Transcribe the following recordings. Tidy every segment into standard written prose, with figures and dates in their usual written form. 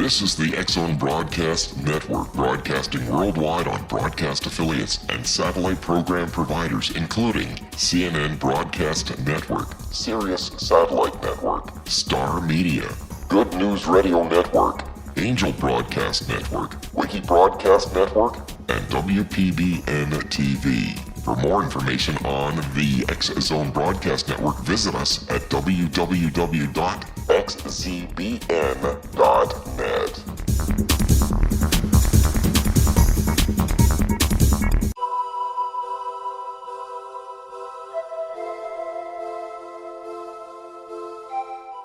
This is the X-Zone Broadcast Network, broadcasting worldwide on broadcast affiliates and satellite program providers, including CNN Broadcast Network, Sirius Satellite Network, Star Media, Good News Radio Network, Angel Broadcast Network, Wiki Broadcast Network, and WPBN TV. For more information on the X-Zone Broadcast Network, visit us at www.xzbn.net.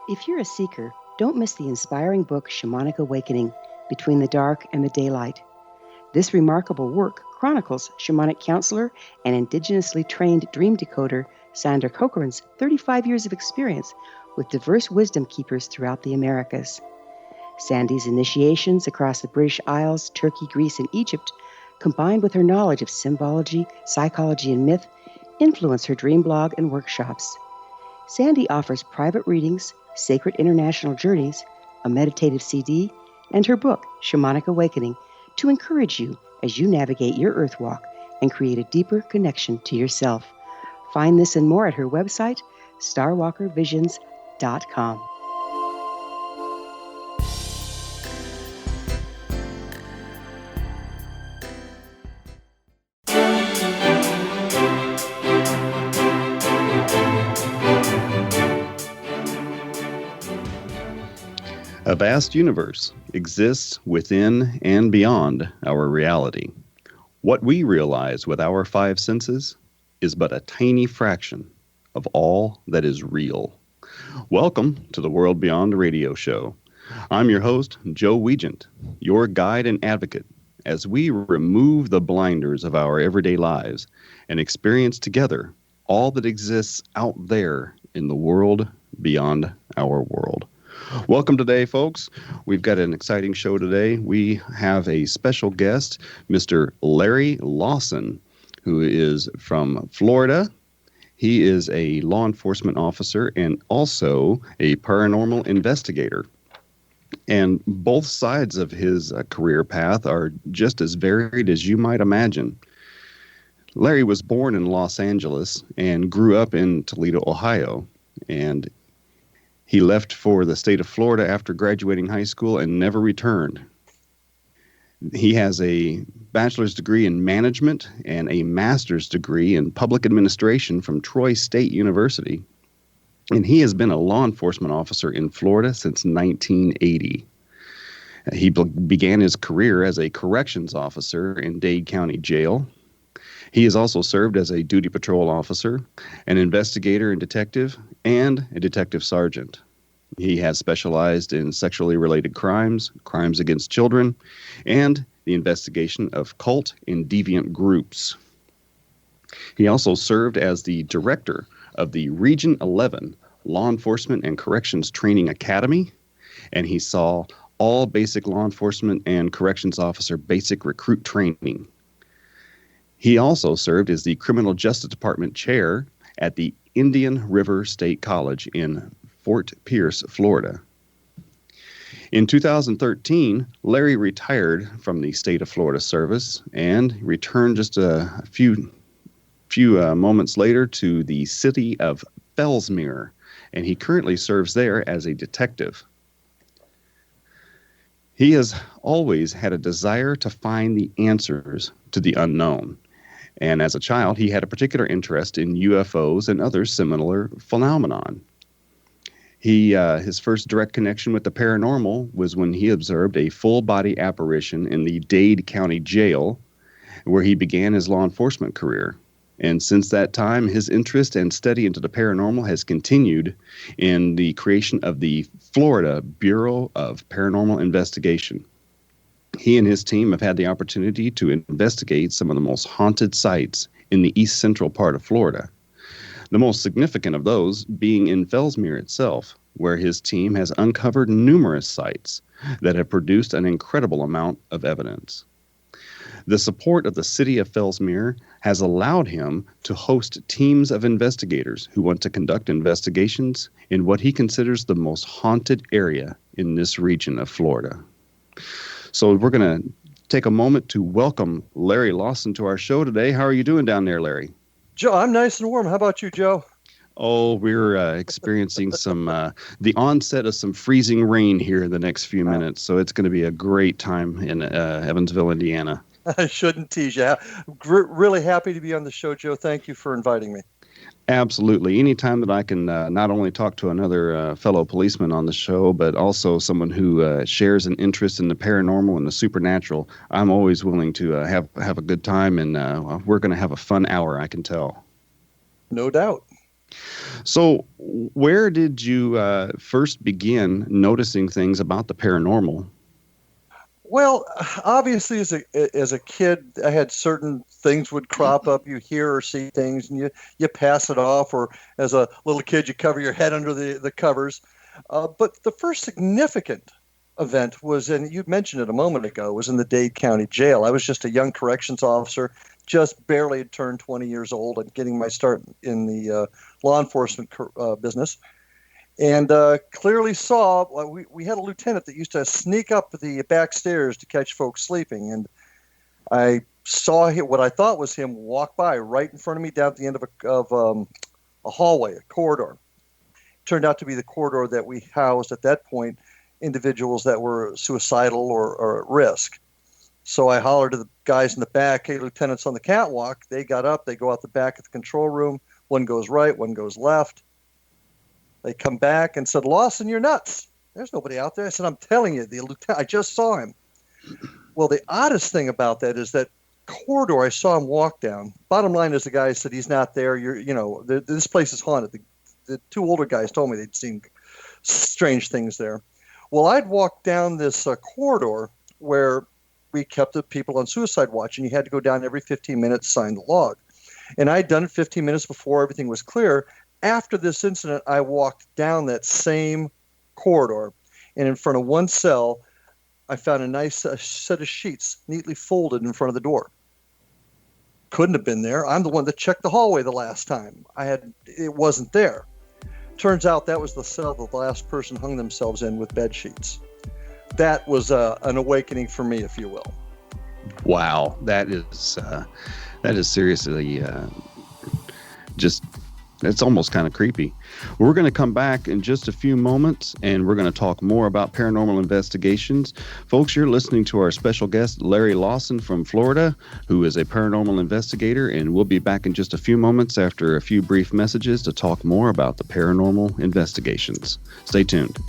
If you're a seeker, don't miss the inspiring book Shamanic Awakening, Between the Dark and the Daylight. This remarkable work chronicles shamanic counselor and indigenously trained dream decoder Sandra Cochran's 35 years of experience with diverse wisdom keepers throughout the Americas. Sandy's initiations across the British Isles, Turkey, Greece, and Egypt, combined with her knowledge of symbology, psychology, and myth, influence her dream blog and workshops. Sandy offers private readings, sacred international journeys, a meditative CD, and her book, Shamanic Awakening, to encourage you as you navigate your earth walk and create a deeper connection to yourself. Find this and more at her website, starwalkervisions.com. A vast universe exists within and beyond our reality. What we realize with our five senses is but a tiny fraction of all that is real. Welcome to the World Beyond Radio Show. I'm your host, Joe Weigant, your guide and advocate as we remove the blinders of our everyday lives and experience together all that exists out there in the world beyond our world. Welcome today, folks. We've got an exciting show today. We have a special guest, Mr. Larry Lawson, who is from Florida. He is a law enforcement officer and also a paranormal investigator. And both sides of his career path are just as varied as you might imagine. Larry was born in Los Angeles and grew up in Toledo, Ohio, and he left for the state of Florida after graduating high school and never returned. He has a bachelor's degree in management and a master's degree in public administration from Troy State University. And he has been a law enforcement officer in Florida since 1980. He began his career as a corrections officer in Dade County Jail. He has also served as a duty patrol officer, an investigator and detective, and a detective sergeant. He has specialized in sexually related crimes, crimes against children, and the investigation of cult and deviant groups. He also served as the director of the Region 11 Law Enforcement and Corrections Training Academy, and he saw all basic law enforcement and corrections officer basic recruit training. He also served as the Criminal Justice Department chair at the Indian River State College in Fort Pierce, Florida. In 2013, Larry retired from the state of Florida service and returned just a few moments later to the city of Fellsmere, and he currently serves there as a detective. He has always had a desire to find the answers to the unknown. And as a child, he had a particular interest in UFOs and other similar phenomenon. His first direct connection with the paranormal was when he observed a full-body apparition in the Dade County Jail, where he began his law enforcement career. And since that time, his interest and study into the paranormal has continued in the creation of the Florida Bureau of Paranormal Investigation. He and his team have had the opportunity to investigate some of the most haunted sites in the east central part of Florida. The most significant of those being in Fellsmere itself, where his team has uncovered numerous sites that have produced an incredible amount of evidence. The support of the city of Fellsmere has allowed him to host teams of investigators who want to conduct investigations in what he considers the most haunted area in this region of Florida. So we're going to take a moment to welcome Larry Lawson to our show today. How are you doing down there, Larry? Joe, I'm nice and warm. How about you, Joe? Oh, we're experiencing the onset of some freezing rain here in the next few minutes. So it's going to be a great time in Evansville, Indiana. I shouldn't tease you. Really happy to be on the show, Joe. Thank you for inviting me. Absolutely. Anytime that I can not only talk to another fellow policeman on the show, but also someone who shares an interest in the paranormal and the supernatural, I'm always willing to have a good time, and we're going to have a fun hour, I can tell. No doubt. So where did you first begin noticing things about the paranormal? Well, obviously, as a kid, I had certain things would crop up. You hear or see things, and you pass it off. Or as a little kid, you cover your head under the covers. But the first significant event was, and you mentioned it a moment ago, was in the Dade County Jail. I was just a young corrections officer, just barely had turned 20 years old and getting my start in the law enforcement business. And clearly saw, we had a lieutenant that used to sneak up the back stairs to catch folks sleeping. And I saw what I thought was him walk by right in front of me down at the end of a hallway, a corridor. It turned out to be the corridor that we housed at that point individuals that were suicidal or at risk. So I hollered to the guys in the back, "Hey, lieutenant's on the catwalk." They got up, they go out the back of the control room. One goes right, one goes left. They come back and said, "Lawson, you're nuts. There's nobody out there." I said, "I'm telling you, the lieutenant, I just saw him." Well, the oddest thing about that is that corridor, I saw him walk down. Bottom line is the guy said, "He's not there. This place is haunted." The two older guys told me they'd seen strange things there. Well, I'd walked down this corridor where we kept the people on suicide watch, and you had to go down every 15 minutes, sign the log. And I'd done it 15 minutes before everything was clear. After this incident, I walked down that same corridor, and in front of one cell, I found a nice set of sheets neatly folded in front of the door. Couldn't have been there. I'm the one that checked the hallway the last time. It wasn't there. Turns out that was the cell that the last person hung themselves in with bed sheets. That was an awakening for me, if you will. Wow, that is seriously it's almost kind of creepy. We're going to come back in just a few moments, and we're going to talk more about paranormal investigations. Folks, you're listening to our special guest, Larry Lawson from Florida, who is a paranormal investigator, and we'll be back in just a few moments after a few brief messages to talk more about the paranormal investigations. Stay tuned.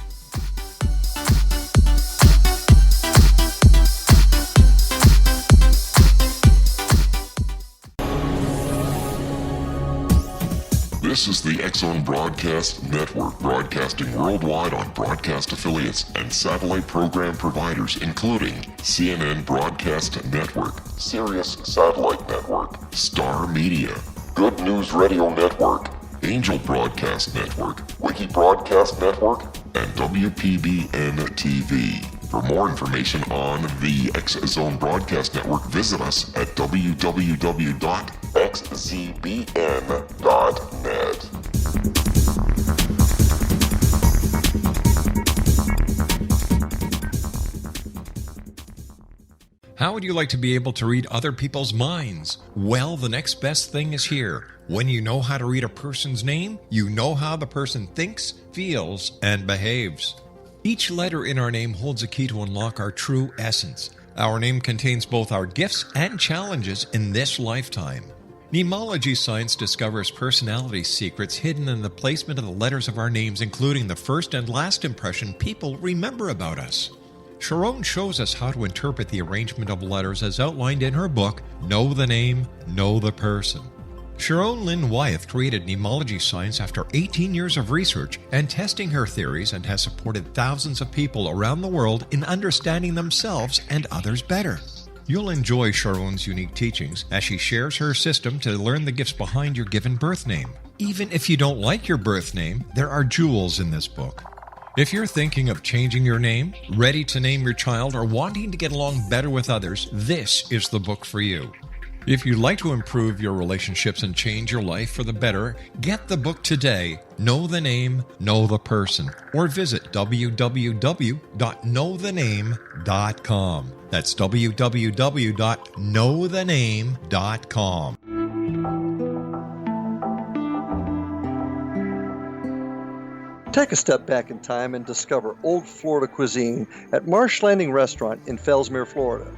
This is the X-Zone Broadcast Network, broadcasting worldwide on broadcast affiliates and satellite program providers, including CNN Broadcast Network, Sirius Satellite Network, Star Media, Good News Radio Network, Angel Broadcast Network, Wiki Broadcast Network, and WPBN TV. For more information on the X-Zone Broadcast Network, visit us at www.xzbn.net. How would you like to be able to read other people's minds? Well, the next best thing is here. When you know how to read a person's name, you know how the person thinks, feels, and behaves. Each letter in our name holds a key to unlock our true essence. Our name contains both our gifts and challenges in this lifetime. Mnemology science discovers personality secrets hidden in the placement of the letters of our names, including the first and last impression people remember about us. Sharon shows us how to interpret the arrangement of letters as outlined in her book, Know the Name, Know the Person. Sharon Lynn Wyeth created mnemology science after 18 years of research and testing her theories, and has supported thousands of people around the world in understanding themselves and others better. You'll enjoy Sharon's unique teachings as she shares her system to learn the gifts behind your given birth name. Even if you don't like your birth name, there are jewels in this book. If you're thinking of changing your name, ready to name your child, or wanting to get along better with others, this is the book for you. If you'd like to improve your relationships and change your life for the better, get the book today, Know the Name, Know the Person, or visit www.knowthename.com. That's www.knowthename.com. Take a step back in time and discover old Florida cuisine at Marsh Landing Restaurant in Fellsmere, Florida.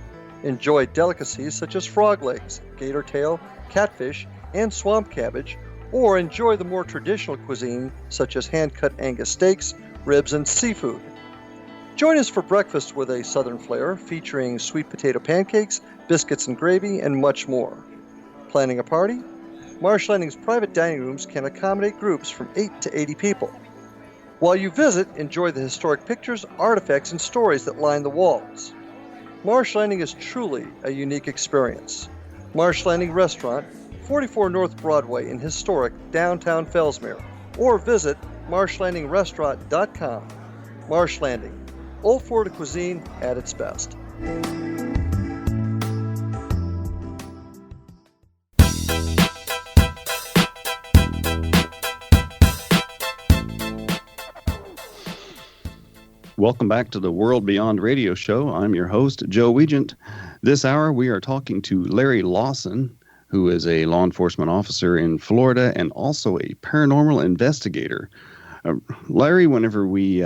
Enjoy delicacies such as frog legs, gator tail, catfish, and swamp cabbage, or enjoy the more traditional cuisine such as hand-cut Angus steaks, ribs, and seafood. Join us for breakfast with a southern flair featuring sweet potato pancakes, biscuits and gravy, and much more. Planning a party? Marsh Landing's private dining rooms can accommodate groups from 8 to 80 people. While you visit, enjoy the historic pictures, artifacts, and stories that line the walls. Marsh Landing is truly a unique experience. Marsh Landing Restaurant, 44 North Broadway in historic downtown Fellsmere, or visit marshlandingrestaurant.com. Marsh Landing, old Florida cuisine at its best. Welcome back to the World Beyond Radio Show. I'm your host, Joe Weigant. This hour, we are talking to Larry Lawson, who is a law enforcement officer in Florida and also a paranormal investigator. Larry, whenever we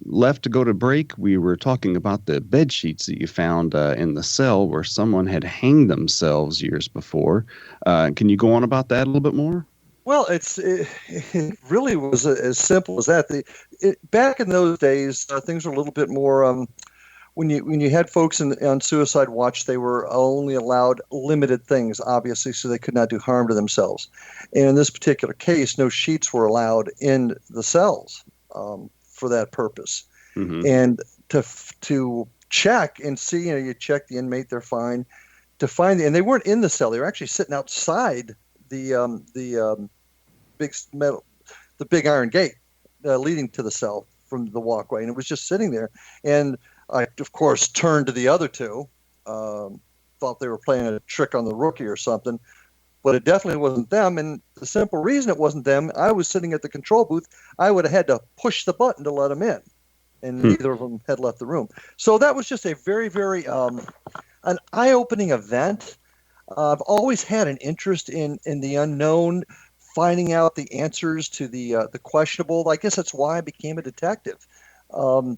left to go to break, we were talking about the bed sheets that you found in the cell where someone had hanged themselves years before. Can you go on about that a little bit more? Well, it really was as simple as that. Back in those days, things were a little bit more. When you had folks on suicide watch, they were only allowed limited things, obviously, so they could not do harm to themselves. And in this particular case, no sheets were allowed in the cells for that purpose. Mm-hmm. And to check and see, you check the inmate, they're fine. To find and they weren't in the cell; they were actually sitting outside the big iron gate leading to the cell from the walkway, and it was just sitting there. And I, of course, turned to the other two, thought they were playing a trick on the rookie or something, but it definitely wasn't them. And the simple reason it wasn't them, I was sitting at the control booth. I would have had to push the button to let them in, and neither of them had left the room. So that was just a very, very an eye-opening event. I've always had an interest in the unknown, finding out the answers to the questionable. I guess that's why I became a detective. But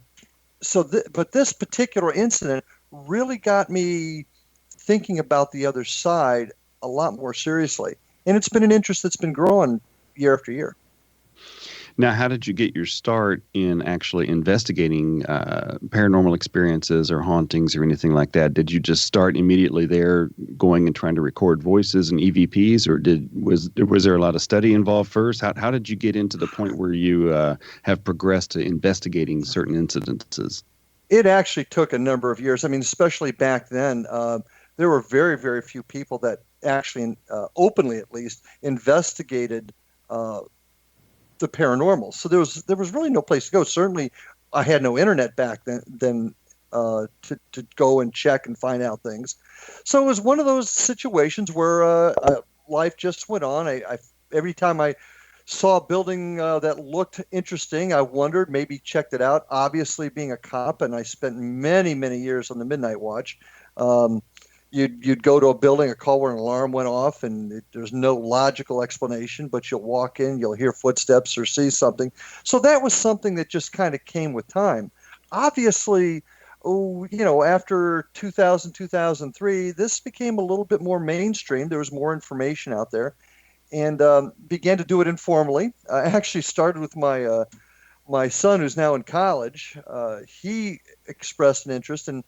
this particular incident really got me thinking about the other side a lot more seriously. And it's been an interest that's been growing year after year. Now, how did you get your start in actually investigating paranormal experiences or hauntings or anything like that? Did you just start immediately there, going and trying to record voices and EVPs, or was there a lot of study involved first? How did you get into the point where you have progressed to investigating certain incidences? It actually took a number of years. I mean, especially back then, there were very, very few people that actually, openly at least, investigated the paranormal. So there was really no place to go. Certainly, I had no internet back then to go and check and find out things. So it was one of those situations where life just went on. I every time I saw a building that looked interesting, I wondered, maybe checked it out. Obviously, being a cop, and I spent many, many years on the midnight watch. You'd go to a building, a call where an alarm went off, and there's no logical explanation, but you'll walk in, you'll hear footsteps or see something. So that was something that just kind of came with time. Obviously, after 2000, 2003, this became a little bit more mainstream. There was more information out there, and began to do it informally. I actually started with my son, who's now in college. He expressed an interest, and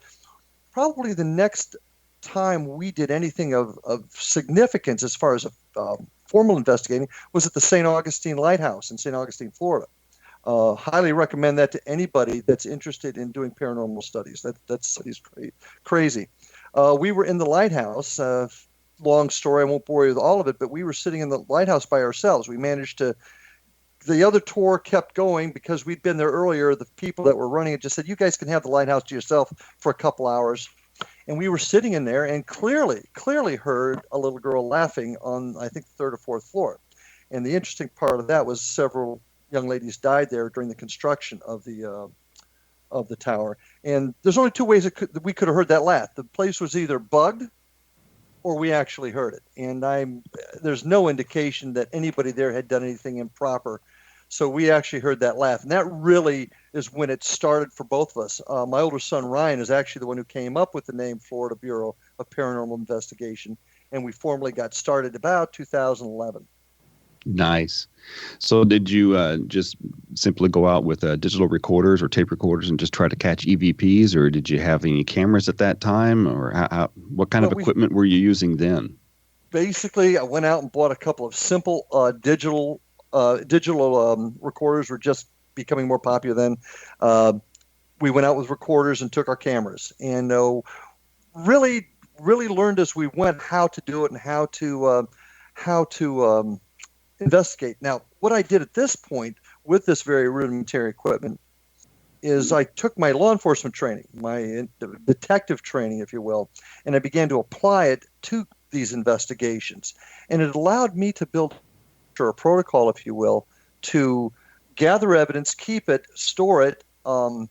probably the next time we did anything of significance as far as formal investigating was at the St. Augustine Lighthouse in St. Augustine, Florida. Highly recommend that to anybody that's interested in doing paranormal studies. That city's crazy. We were in the lighthouse. Long story, I won't bore you with all of it, but we were sitting in the lighthouse by ourselves. We managed to. The other tour kept going because we'd been there earlier. The people that were running it just said, "You guys can have the lighthouse to yourself for a couple hours." And we were sitting in there and clearly heard a little girl laughing on, I think, the third or fourth floor. And the interesting part of that was several young ladies died there during the construction of the tower. And there's only two ways that we could have heard that laugh. The place was either bugged or we actually heard it. And there's no indication that anybody there had done anything improper. So we actually heard that laugh. And that really is when it started for both of us. My older son, Ryan, is actually the one who came up with the name Florida Bureau of Paranormal Investigation. And we formally got started about 2011. Nice. So did you just simply go out with digital recorders or tape recorders and just try to catch EVPs, or did you have any cameras at that time, or what kind of equipment were you using then? Basically, I went out and bought a couple of simple digital recorders. Were just becoming more popular then. We went out with recorders and took our cameras, and really learned as we went how to do it and how to investigate. Now, what I did at this point with this very rudimentary equipment is I took my law enforcement training, my detective training, if you will, and I began to apply it to these investigations. And it allowed me to build a protocol, if you will, to gather evidence, keep it, store it, and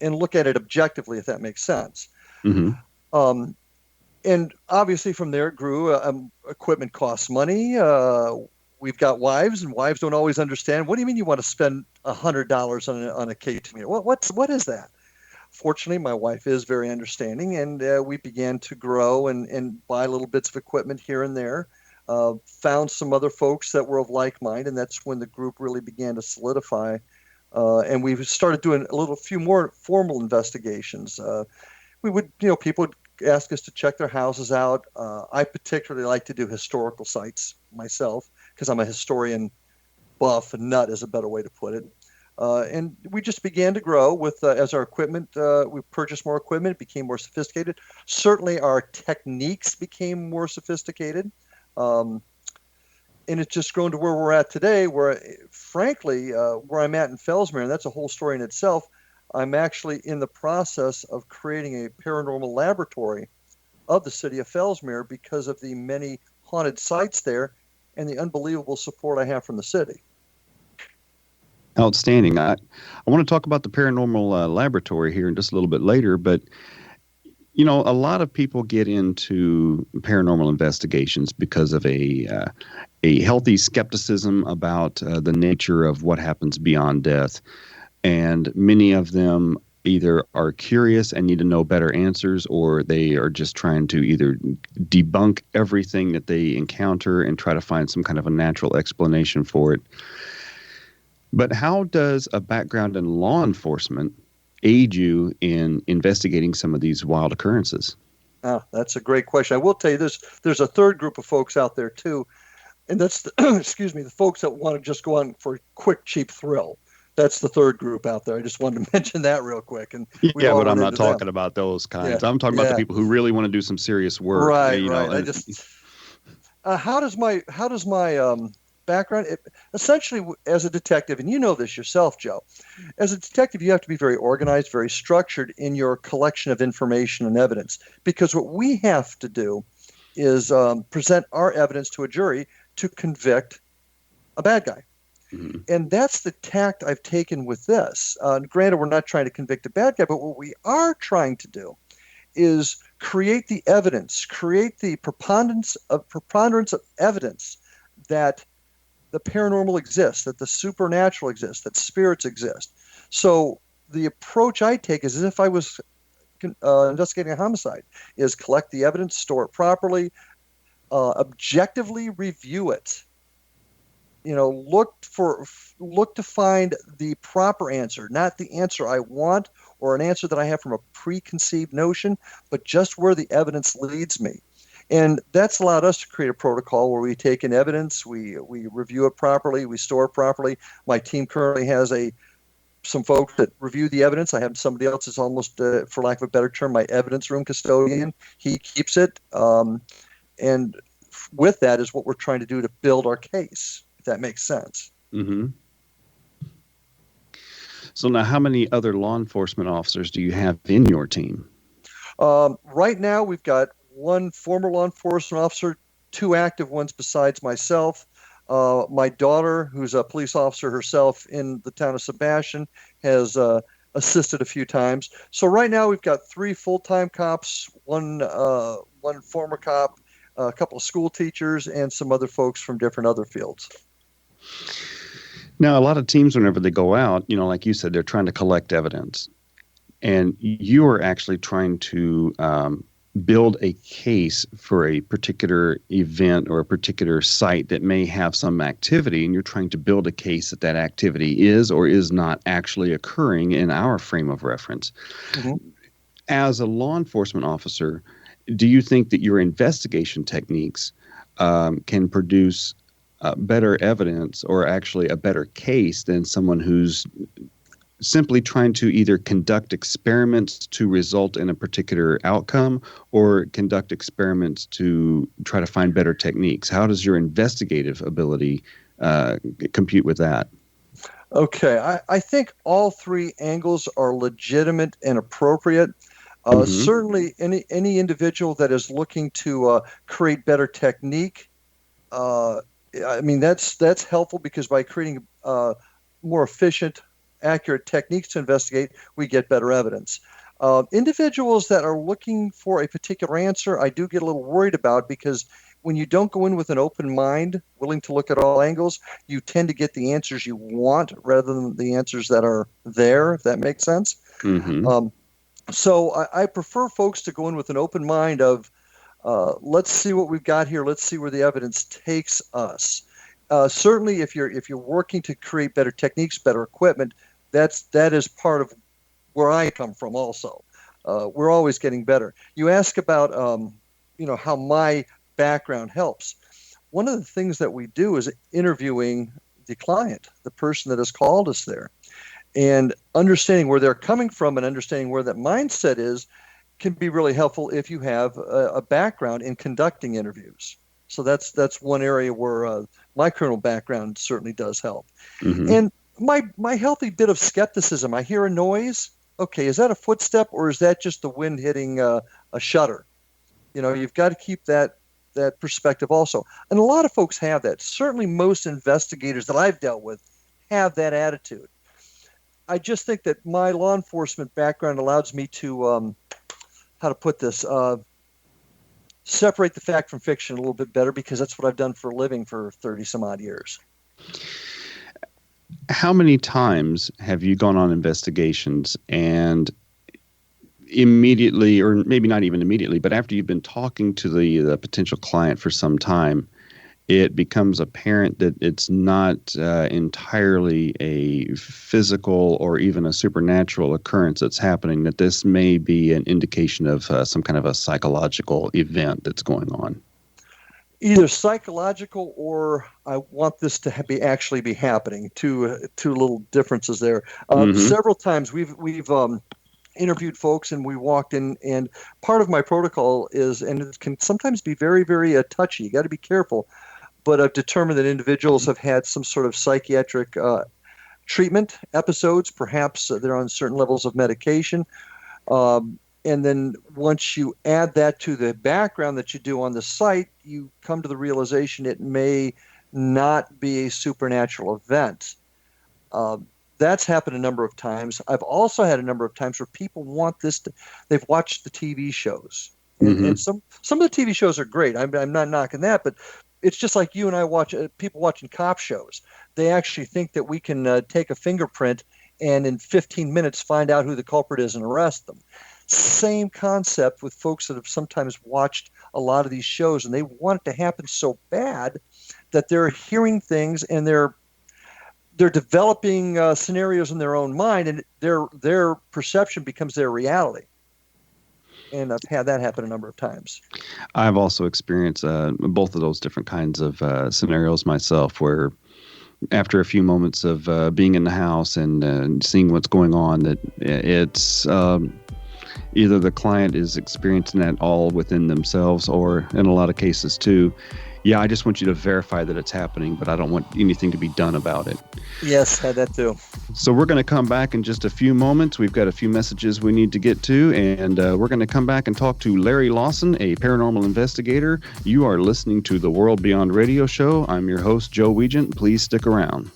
look at it objectively, if that makes sense. Mm-hmm. And obviously from there it grew. Equipment costs money. We've got wives, and wives don't always understand. What do you mean you want to spend $100 on a K2 meter? What is that? Fortunately, my wife is very understanding, and we began to grow and buy little bits of equipment here and there. Found some other folks that were of like mind, and that's when the group really began to solidify. And we started doing a few more formal investigations. We would, people would ask us to check their houses out. I particularly like to do historical sites myself, because I'm a historian buff, and nut is a better way to put it. And we just began to grow with as our equipment. We purchased more equipment. It became more sophisticated. Certainly, our techniques became more sophisticated. And it's just grown to where we're at today, where, frankly, where I'm at in Fellsmere, and that's a whole story in itself, I'm actually in the process of creating a paranormal laboratory of the city of Fellsmere because of the many haunted sites there and the unbelievable support I have from the city. Outstanding. I want to talk about the paranormal laboratory here in just a little bit later, but a lot of people get into paranormal investigations because of a healthy skepticism about the nature of what happens beyond death. And many of them either are curious and need to know better answers, or they are just trying to either debunk everything that they encounter and try to find some kind of a natural explanation for it. But how does a background in law enforcement aid you in investigating some of these wild occurrences? That's a great question. I will tell you this, there's a third group of folks out there too, and that's the folks that want to just go on for a quick, cheap thrill. That's the third group out there. I just wanted to mention that real quick. And but I'm not talking about those kinds. Yeah, I'm talking about the people who really want to do some serious work. Right. How does my background? Essentially, as a detective, and you know this yourself, Joe, as a detective, you have to be very organized, very structured in your collection of information and evidence, because what we have to do is present our evidence to a jury to convict a bad guy. Mm-hmm. And that's the tact I've taken with this. Granted, we're not trying to convict a bad guy, but what we are trying to do is create the evidence, create the preponderance of evidence that the paranormal exists, that the supernatural exists, that spirits exist. So the approach I take is as if I was investigating a homicide, is collect the evidence, store it properly, objectively review it. Look to find the proper answer, not the answer I want or an answer that I have from a preconceived notion, but just where the evidence leads me. And that's allowed us to create a protocol where we take in evidence, we review it properly, we store it properly. My team currently has some folks that review the evidence. I have somebody else that's almost, for lack of a better term, my evidence room custodian. He keeps it. And with that is what we're trying to do to build our case. That makes sense. Mm-hmm. So now, how many other law enforcement officers do you have in your team? Right now, we've got one former law enforcement officer, two active ones besides myself. My daughter, who's a police officer herself in the town of Sebastian, has assisted a few times. So right now we've got three full-time cops, one former cop, a couple of school teachers, and some other folks from different other fields. Now, a lot of teams, whenever they go out, like you said, they're trying to collect evidence. And you are actually trying to build a case for a particular event or a particular site that may have some activity, and you're trying to build a case that that activity is or is not actually occurring in our frame of reference. Mm-hmm. As a law enforcement officer, do you think that your investigation techniques can produce better evidence or actually a better case than someone who's simply trying to either conduct experiments to result in a particular outcome or conduct experiments to try to find better techniques? How does your investigative ability compute with that? Okay, I think all three angles are legitimate and appropriate. Certainly, any individual that is looking to create better technique, that's helpful, because by creating more efficient, accurate techniques to investigate, we get better evidence. Individuals that are looking for a particular answer, I do get a little worried about, because when you don't go in with an open mind, willing to look at all angles, you tend to get the answers you want rather than the answers that are there, if that makes sense. Mm-hmm. So I prefer folks to go in with an open mind of, let's see what we've got here. Let's see where the evidence takes us. Certainly, if you're working to create better techniques, better equipment, that is part of where I come from. Also, we're always getting better. You ask about how my background helps. One of the things that we do is interviewing the client, the person that has called us there, and understanding where they're coming from and understanding where that mindset is can be really helpful if you have a background in conducting interviews. So that's one area where my criminal background certainly does help. Mm-hmm. And my healthy bit of skepticism, I hear a noise. Okay, is that a footstep or is that just the wind hitting a shutter? You've got to keep that perspective also. And a lot of folks have that. Certainly most investigators that I've dealt with have that attitude. I just think that my law enforcement background allows me to, how to put this, separate the fact from fiction a little bit better, because that's what I've done for a living for 30 some odd years. How many times have you gone on investigations and immediately, or maybe not even immediately, but after you've been talking to the potential client for some time, it becomes apparent that it's not entirely a physical or even a supernatural occurrence that's happening, that this may be an indication of some kind of a psychological event that's going on? Either psychological or I want this to actually be happening. Two little differences there. Several times we've interviewed folks and we walked in, and part of my protocol is, and it can sometimes be very, very touchy. You got to be careful. But I've determined that individuals have had some sort of psychiatric treatment episodes. Perhaps they're on certain levels of medication. And then once you add that to the background that you do on the site, you come to the realization it may not be a supernatural event. That's happened a number of times. I've also had a number of times where people want they've watched the TV shows. Mm-hmm. And some of the TV shows are great. I'm not knocking that, but it's just like you and I watch people watching cop shows. They actually think that we can take a fingerprint and in 15 minutes find out who the culprit is and arrest them. Same concept with folks that have sometimes watched a lot of these shows, and they want it to happen so bad that they're hearing things and they're developing scenarios in their own mind, and their perception becomes their reality. And I've had that happen a number of times. I've also experienced both of those different kinds of scenarios myself, where after a few moments of being in the house and seeing what's going on, that it's either the client is experiencing that all within themselves, or in a lot of cases too, Yeah, I just want you to verify that it's happening, but I don't want anything to be done about it. Yes, had that too. So we're going to come back in just a few moments. We've got a few messages we need to get to, and we're going to come back and talk to Larry Lawson, a paranormal investigator. You are listening to the World Beyond Radio Show. I'm your host, Joe Weigant. Please stick around.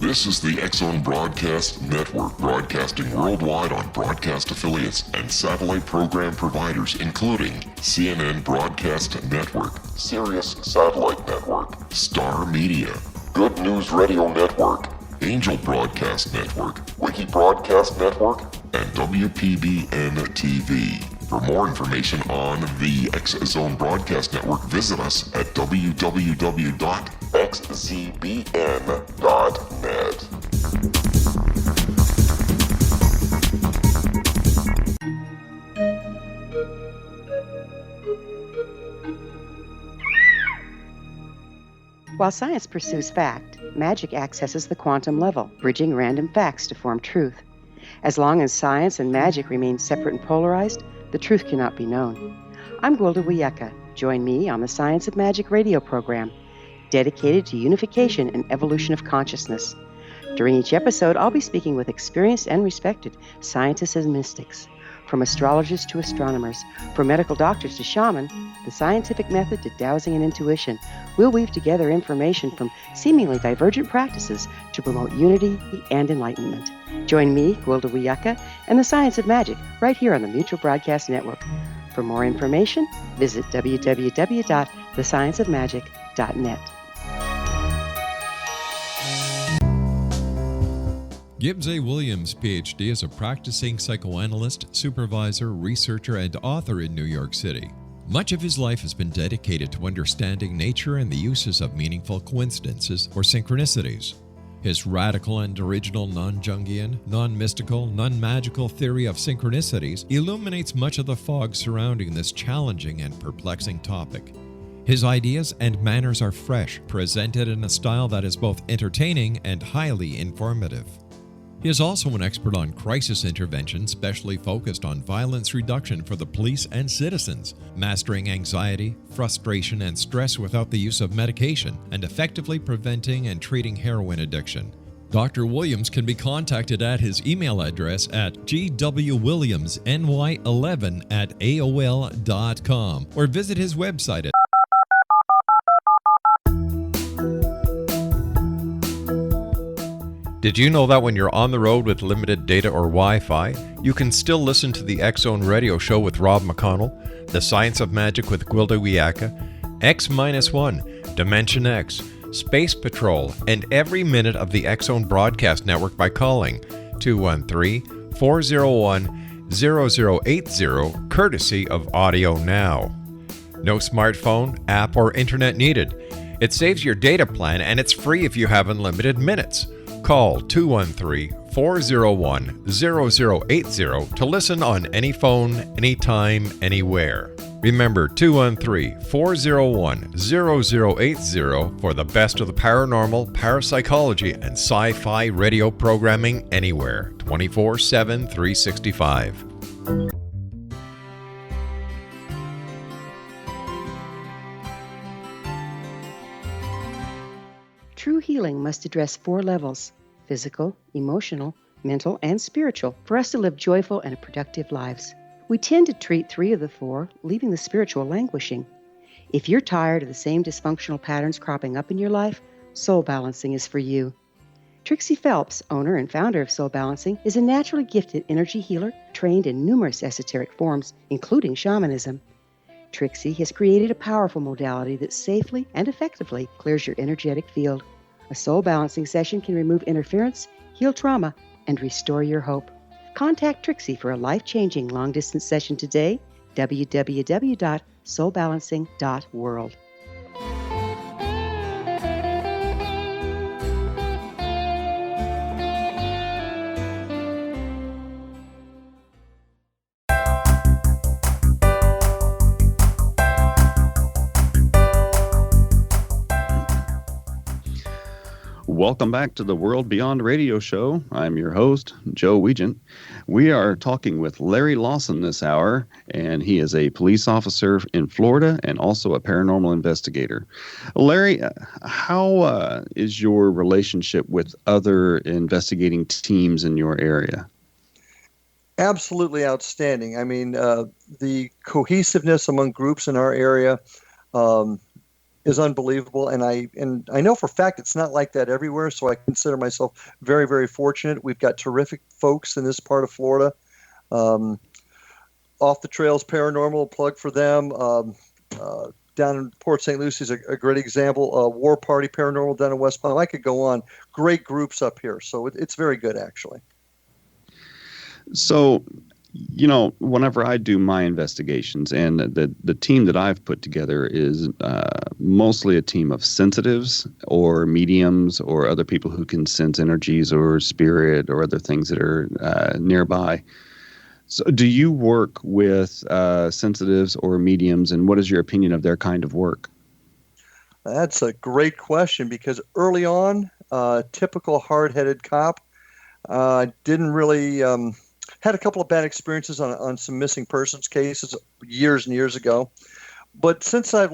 This is the X-Zone Broadcast Network, broadcasting worldwide on broadcast affiliates and satellite program providers, including CNN Broadcast Network, Sirius Satellite Network, Star Media, Good News Radio Network, Angel Broadcast Network, Wiki Broadcast Network, and WPBN TV. For more information on the X-Zone Broadcast Network, visit us at www.xzbn.net. While science pursues fact, magic accesses the quantum level, bridging random facts to form truth. As long as science and magic remain separate and polarized, the truth cannot be known. I'm Gwilda Wiyaka. Join me on the Science of Magic radio program, dedicated to unification and evolution of consciousness. During each episode, I'll be speaking with experienced and respected scientists and mystics. From astrologers to astronomers, from medical doctors to shaman, the scientific method to dowsing and intuition, we'll weave together information from seemingly divergent practices to promote unity and enlightenment. Join me, Gwilda Wiyaka, and the Science of Magic right here on the Mutual Broadcast Network. For more information, visit www.thescienceofmagic.net. Gibbs A. Williams, Ph.D., is a practicing psychoanalyst, supervisor, researcher, and author in New York City. Much of his life has been dedicated to understanding nature and the uses of meaningful coincidences or synchronicities. His radical and original non-Jungian, non-mystical, non-magical theory of synchronicities illuminates much of the fog surrounding this challenging and perplexing topic. His ideas and manners are fresh, presented in a style that is both entertaining and highly informative. He is also an expert on crisis intervention, specially focused on violence reduction for the police and citizens, mastering anxiety, frustration, and stress without the use of medication, and effectively preventing and treating heroin addiction. Dr. Williams can be contacted at his email address at gwwilliamsny11@aol.com or visit his website at Did you know that when you're on the road with limited data or Wi-Fi, you can still listen to the X-Zone Radio Show with Rob McConnell, The Science of Magic with Gwilda Wiyaka, X-1, Dimension X, Space Patrol, and every minute of the X-Zone Broadcast Network by calling 213-401-0080, courtesy of Audio Now. No smartphone, app, or internet needed. It saves your data plan and it's free if you have unlimited minutes. Call 213-401-0080 to listen on any phone, anytime, anywhere. Remember 213-401-0080 for the best of the paranormal, parapsychology, and sci-fi radio programming anywhere, 24/7, 365. True healing must address 4 levels: physical, emotional, mental, and spiritual, for us to live joyful and productive lives. We tend to treat 3 of the 4, leaving the spiritual languishing. If you're tired of the same dysfunctional patterns cropping up in your life, Soul Balancing is for you. Trixie Phelps, owner and founder of Soul Balancing, is a naturally gifted energy healer trained in numerous esoteric forms, including shamanism. Trixie has created a powerful modality that safely and effectively clears your energetic field. A Soul Balancing session can remove interference, heal trauma, and restore your hope. Contact Trixie for a life-changing long-distance session today, www.soulbalancing.world. Welcome back to the World Beyond Radio Show. I'm your host, Joe Weigant. We are talking with Larry Lawson this hour, and he is a police officer in Florida and also a paranormal investigator. Larry, how is your relationship with other investigating teams in your area? Absolutely outstanding. I mean, the cohesiveness among groups in our area is unbelievable, and I know for a fact it's not like that everywhere. So I consider myself very, very fortunate. We've got terrific folks in this part of Florida. Off the Trails Paranormal, plug for them. Down in Port St. Lucie is a great example. War Party Paranormal down in West Palm. I could go on. Great groups up here, so it's very good actually. So, whenever I do my investigations, and the team that I've put together is mostly a team of sensitives or mediums or other people who can sense energies or spirit or other things that are nearby. So do you work with sensitives or mediums, and what is your opinion of their kind of work? That's a great question, because early on, typical hard-headed cop, didn't really... had a couple of bad experiences on some missing persons cases years and years ago. But since I've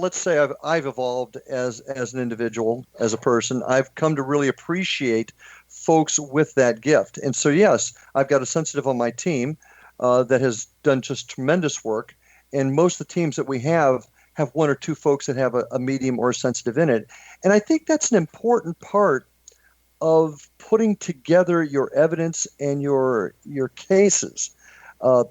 evolved as an individual, as a person, I've come to really appreciate folks with that gift. And so, yes, I've got a sensitive on my team that has done just tremendous work. And most of the teams that we have one or two folks that have a medium or a sensitive in it. And I think that's an important part of putting together your evidence and your cases. If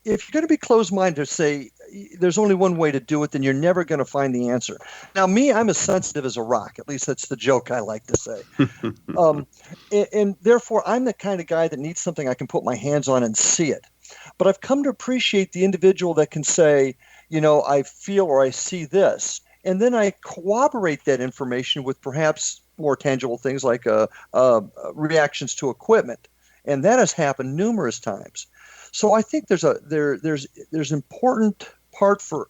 you're going to be closed-minded to say there's only one way to do it, then you're never going to find the answer. Now, me, I'm as sensitive as a rock. At least that's the joke I like to say. And therefore, I'm the kind of guy that needs something I can put my hands on and see it. But I've come to appreciate the individual that can say, I feel or I see this. And then I corroborate that information with perhaps more tangible things like reactions to equipment, and that has happened numerous times. So I think there's an important part for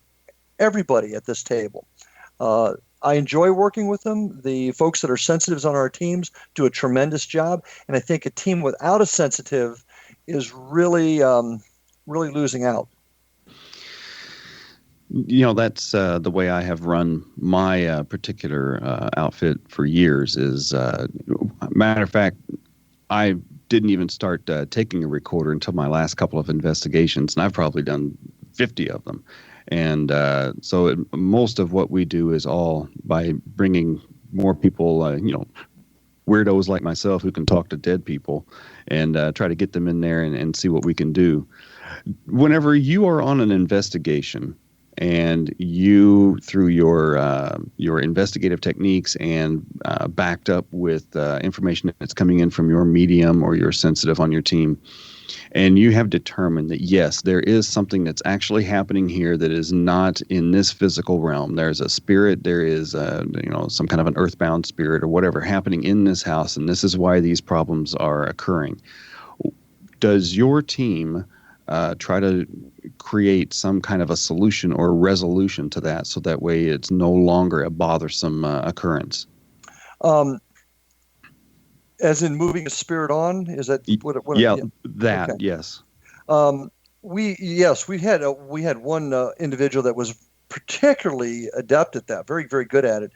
everybody at this table. I enjoy working with them. The folks that are sensitives on our teams do a tremendous job, and I think a team without a sensitive is really losing out. That's the way I have run my particular outfit for years is, matter of fact, I didn't even start taking a recorder until my last couple of investigations, and I've probably done 50 of them. And so most of what we do is all by bringing more people, weirdos like myself who can talk to dead people and try to get them in there and see what we can do. Whenever you are on an investigation, and you, through your investigative techniques and backed up with information that's coming in from your medium or your sensitive on your team, and you have determined that, yes, there is something that's actually happening here that is not in this physical realm. There's a spirit, there is some kind of an earthbound spirit or whatever happening in this house, and this is why these problems are occurring. Does your team try to create some kind of a solution or resolution to that, so that way it's no longer a bothersome occurrence? As in moving a spirit on? Is that what? That, okay. Yes. We had one individual that was particularly adept at that, very, very good at it.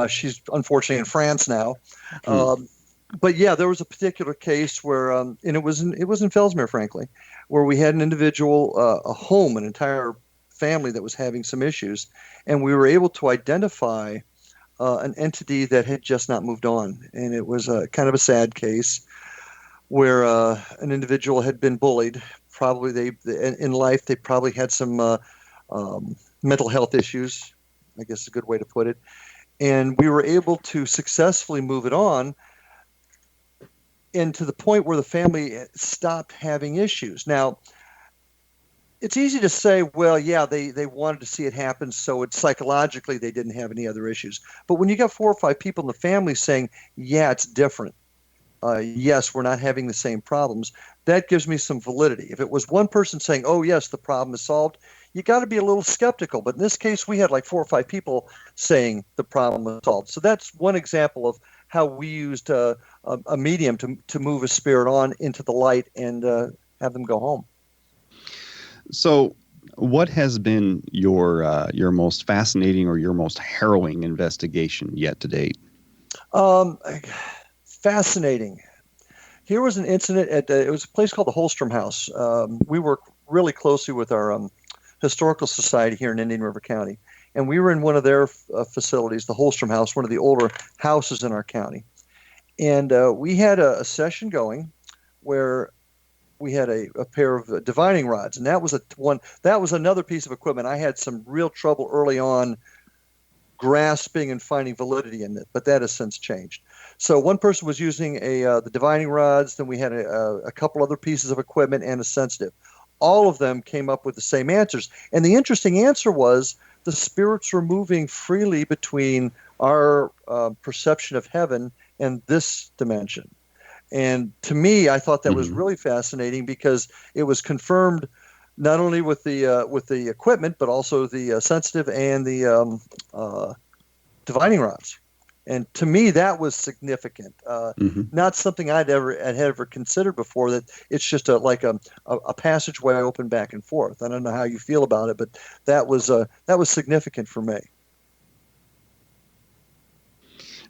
She's unfortunately in France now. But yeah, there was a particular case where, and it was in Fellsmere, frankly, where we had an individual, a home, an entire family that was having some issues, and we were able to identify an entity that had just not moved on, and it was kind of a sad case where an individual had been bullied. Probably in life they probably had some mental health issues, I guess is a good way to put it, and we were able to successfully move it on. And to the point where the family stopped having issues. Now, it's easy to say, well, yeah, they wanted to see it happen, so it's psychologically they didn't have any other issues. But when you got 4 or 5 people in the family saying, yeah, it's different, yes, we're not having the same problems, that gives me some validity. If it was one person saying, oh, yes, the problem is solved, you got to be a little skeptical. But in this case, we had like 4 or 5 people saying the problem was solved. So that's one example of how we used a medium to move a spirit on into the light and have them go home. So, what has been your most fascinating or your most harrowing investigation yet to date? Fascinating. Here was an incident it was a place called the Holstrom House. We work really closely with our historical society here in Indian River County, and we were in one of their facilities, the Holstrom House, one of the older houses in our county. And we had a session going where we had a pair of divining rods, and that was another piece of equipment. I had some real trouble early on grasping and finding validity in it, but that has since changed. So one person was using the divining rods, then we had a couple other pieces of equipment and a sensitive. All of them came up with the same answers. And the interesting answer was the spirits were moving freely between our perception of heaven and this dimension. And to me, I thought that was really fascinating because it was confirmed not only with the equipment, but also the sensitive and the divining rods. And to me, that was significant. Not something I'd ever considered before. That it's just like a passageway open back and forth. I don't know how you feel about it, but that was significant for me.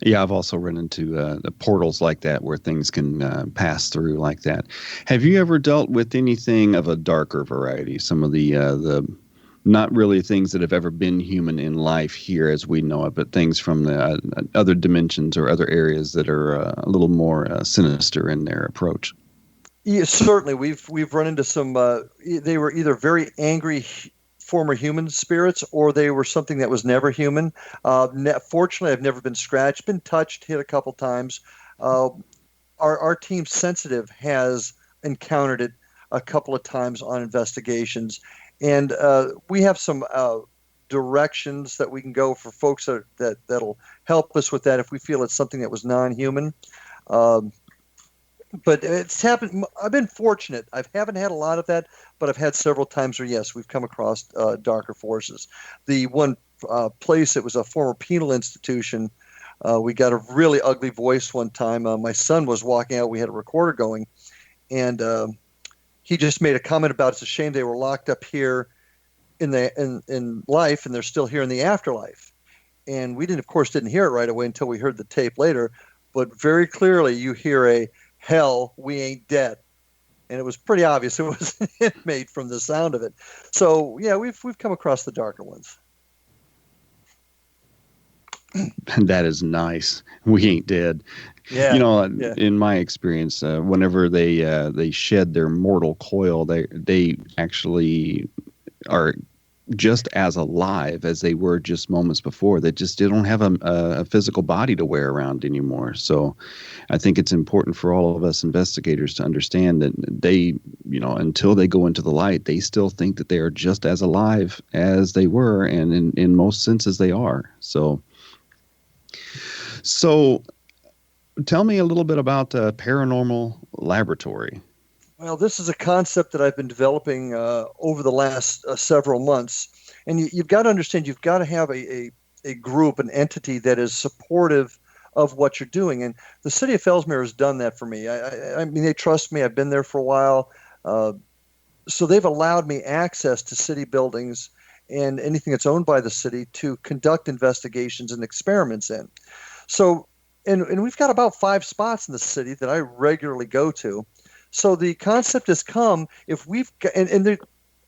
Yeah, I've also run into the portals like that where things can pass through like that. Have you ever dealt with anything of a darker variety? Some of the not really things that have ever been human in life here as we know it, but things from the other dimensions or other areas that are a little more sinister in their approach. Yeah, certainly. We've run into some. They were either very angry former human spirits, or they were something that was never human. Fortunately, I've never been scratched, been touched, hit a couple times. Our team sensitive has encountered it a couple of times on investigations, and we have some directions that we can go for folks that'll help us with that if we feel it's something that was non-human. But it's happened. I've been fortunate. I haven't had a lot of that, but I've had several times where, yes, we've come across darker forces. The one place, it was a former penal institution. We got a really ugly voice one time. My son was walking out. We had a recorder going, and he just made a comment about it's a shame they were locked up here in life, and they're still here in the afterlife. And we of course, didn't hear it right away until we heard the tape later. But very clearly, you hear a "Hell, we ain't dead," and it was pretty obvious it was an inmate from the sound of it. So yeah, we've come across the darker ones. That is nice. We ain't dead. Yeah. In my experience, whenever they shed their mortal coil, they actually are just as alive as they were just moments before. They don't have a physical body to wear around anymore. So I think it's important for all of us investigators to understand that they, until they go into the light, they still think that they are just as alive as they were, and in most senses they are. So tell me a little bit about Paranormal Laboratory. Well, this is a concept that I've been developing over the last several months. And you've got to understand, you've got to have a group, an entity that is supportive of what you're doing. And the city of Fellsmere has done that for me. I mean, they trust me. I've been there for a while. So they've allowed me access to city buildings and anything that's owned by the city to conduct investigations and experiments in. So, and we've got about 5 spots in the city that I regularly go to. So the concept has come if we've got,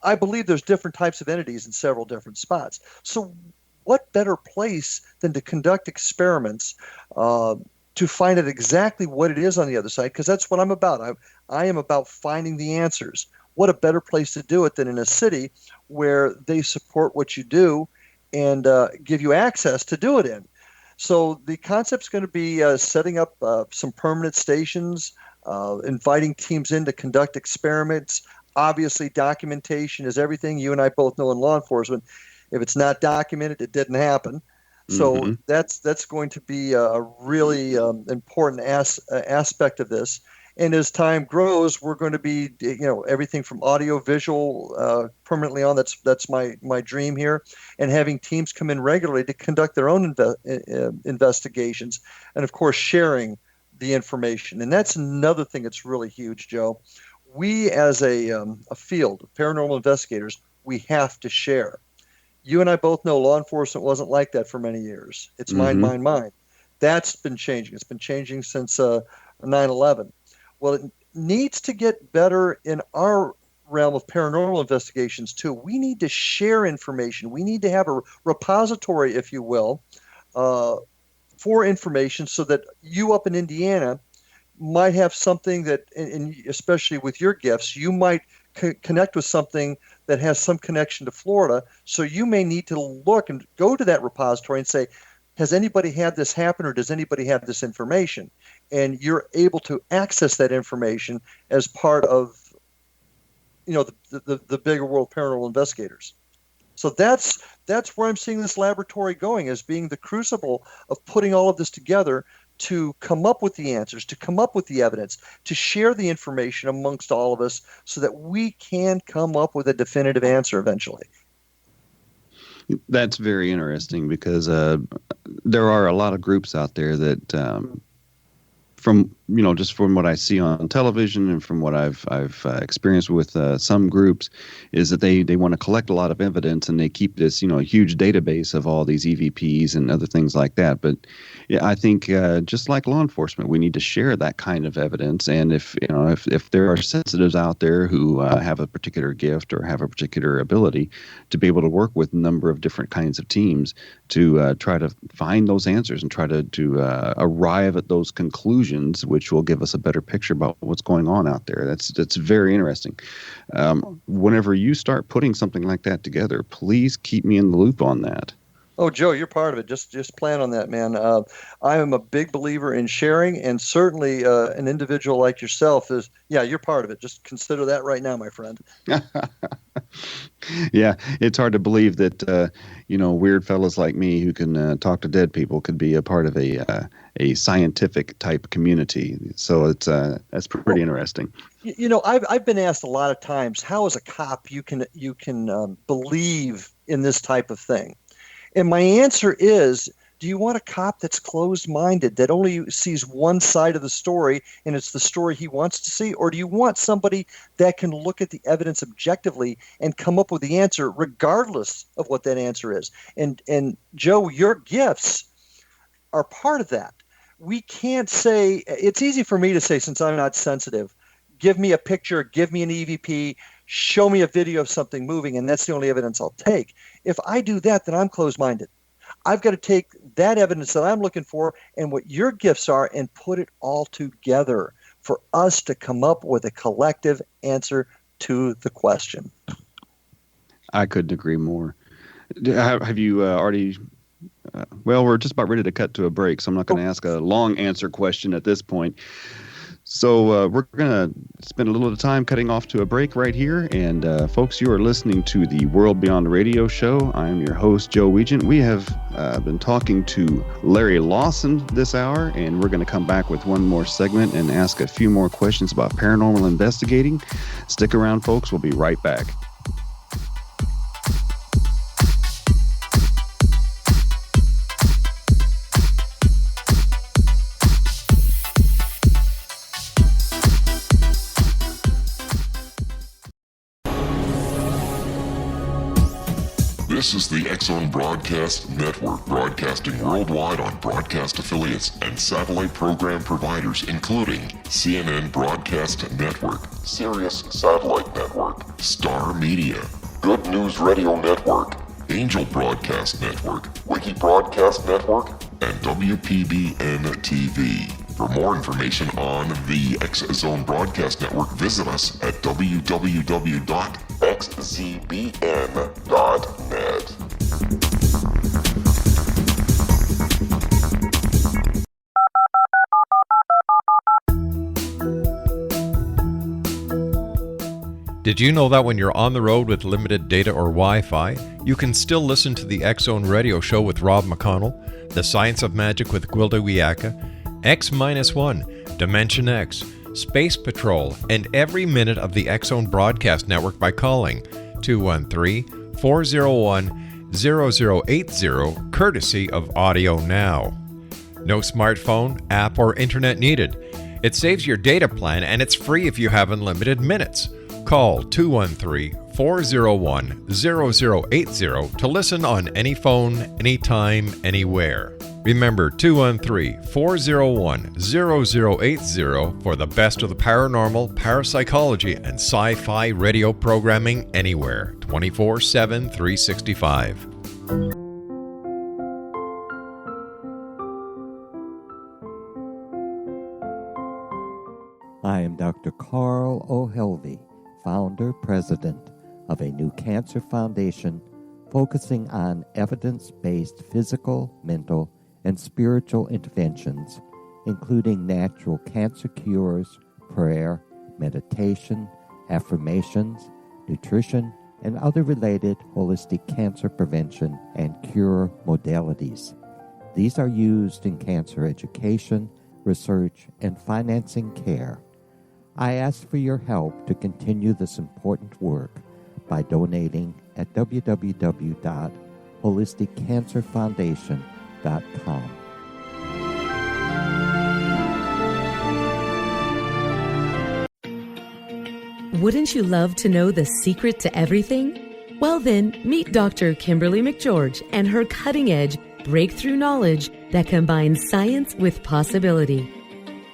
I believe there's different types of entities in several different spots. So what better place than to conduct experiments to find out exactly what it is on the other side? Because that's what I'm about. I am about finding the answers. What a better place to do it than in a city where they support what you do and give you access to do it in. So the concept's going to be setting up some permanent stations, inviting teams in to conduct experiments. Obviously, documentation is everything. You and I both know in law enforcement, if it's not documented, it didn't happen. So that's going to be a really important aspect of this. And as time grows, we're going to be, everything from audio, visual, permanently on. That's my dream here, and having teams come in regularly to conduct their own investigations, and of course sharing the information. And that's another thing that's really huge, Joe. We, as a field of paranormal investigators, we have to share. You and I both know law enforcement wasn't like that for many years. It's mine, mine, mine. That's been changing. It's been changing since 9/11. Well, it needs to get better in our realm of paranormal investigations too. We need to share information. We need to have a repository, if you will, for information, so that you up in Indiana might have something that, and especially with your gifts, you might connect with something that has some connection to Florida. So you may need to look and go to that repository and say, has anybody had this happen, or does anybody have this information? And you're able to access that information as part of, the bigger world paranormal investigators. So that's where I'm seeing this laboratory going, as being the crucible of putting all of this together to come up with the answers, to come up with the evidence, to share the information amongst all of us so that we can come up with a definitive answer eventually. That's very interesting, because there are a lot of groups out there that, from just from what I see on television and from what I've experienced with some groups, is that they want to collect a lot of evidence, and they keep this huge database of all these EVPs and other things like that. But yeah, I think just like law enforcement, we need to share that kind of evidence. And if there are sensitives out there who have a particular gift or have a particular ability, to be able to work with a number of different kinds of teams to try to find those answers and try to arrive at those conclusions, which will give us a better picture about what's going on out there. That's very interesting. Whenever you start putting something like that together, please keep me in the loop on that. Oh, Joe, you're part of it. Just plan on that, man. I am a big believer in sharing, and certainly an individual like yourself is, you're part of it. Just consider that right now, my friend. Yeah, it's hard to believe that, weird fellas like me who can talk to dead people could be a part of a scientific type community. So that's pretty interesting. I've been asked a lot of times, how as a cop you can believe in this type of thing? And my answer is, do you want a cop that's closed-minded, that only sees one side of the story and it's the story he wants to see? Or do you want somebody that can look at the evidence objectively and come up with the answer regardless of what that answer is? And Joe, your gifts are part of that. We can't say, it's easy for me to say, since I'm not sensitive, give me a picture, give me an EVP, show me a video of something moving, and that's the only evidence I'll take. If I do that, then I'm closed-minded. I've got to take that evidence that I'm looking for and what your gifts are and put it all together for us to come up with a collective answer to the question. I couldn't agree more. Have you already... well, we're just about ready to cut to a break, so I'm not going to ask a long answer question at this point. So we're going to spend a little bit of time cutting off to a break right here. And folks, you are listening to the World Beyond Radio Show. I'm your host, Joe Weigant. We have been talking to Larry Lawson this hour, and we're going to come back with one more segment and ask a few more questions about paranormal investigating. Stick around, folks. We'll be right back. This is the X-Zone Broadcast Network, broadcasting worldwide on broadcast affiliates and satellite program providers, including CNN Broadcast Network, Sirius Satellite Network, Star Media, Good News Radio Network, Angel Broadcast Network, Wiki Broadcast Network, and WPBN TV. For more information on the X-Zone Broadcast Network, visit us at www.xzbn.net. Did you know that when you're on the road with limited data or Wi-Fi, you can still listen to the X-Zone Radio Show with Rob McConnell, The Science of Magic with Gwilda Wiaka, X-1, Dimension X, Space Patrol, and every minute of the X Zone Broadcast Network by calling 213-401-0080, courtesy of Audio Now. No smartphone, app, or internet needed. It saves your data plan, and it's free if you have unlimited minutes. Call 213-401-0080 to listen on any phone, anytime, anywhere. Remember 213-401-0080 for the best of the paranormal, parapsychology, and sci-fi radio programming anywhere, 24/7, 365. I am Dr. Carl O'Helvey, founder, president of a new cancer foundation focusing on evidence-based physical, mental, and spiritual interventions, including natural cancer cures, prayer, meditation, affirmations, nutrition, and other related holistic cancer prevention and cure modalities. These are used in cancer education, research, and financing care. I ask for your help to continue this important work by donating at www.holisticcancerfoundation.com. Wouldn't you love to know the secret to everything? Well then, meet Dr. Kimberly McGeorge and her cutting-edge breakthrough knowledge that combines science with possibility.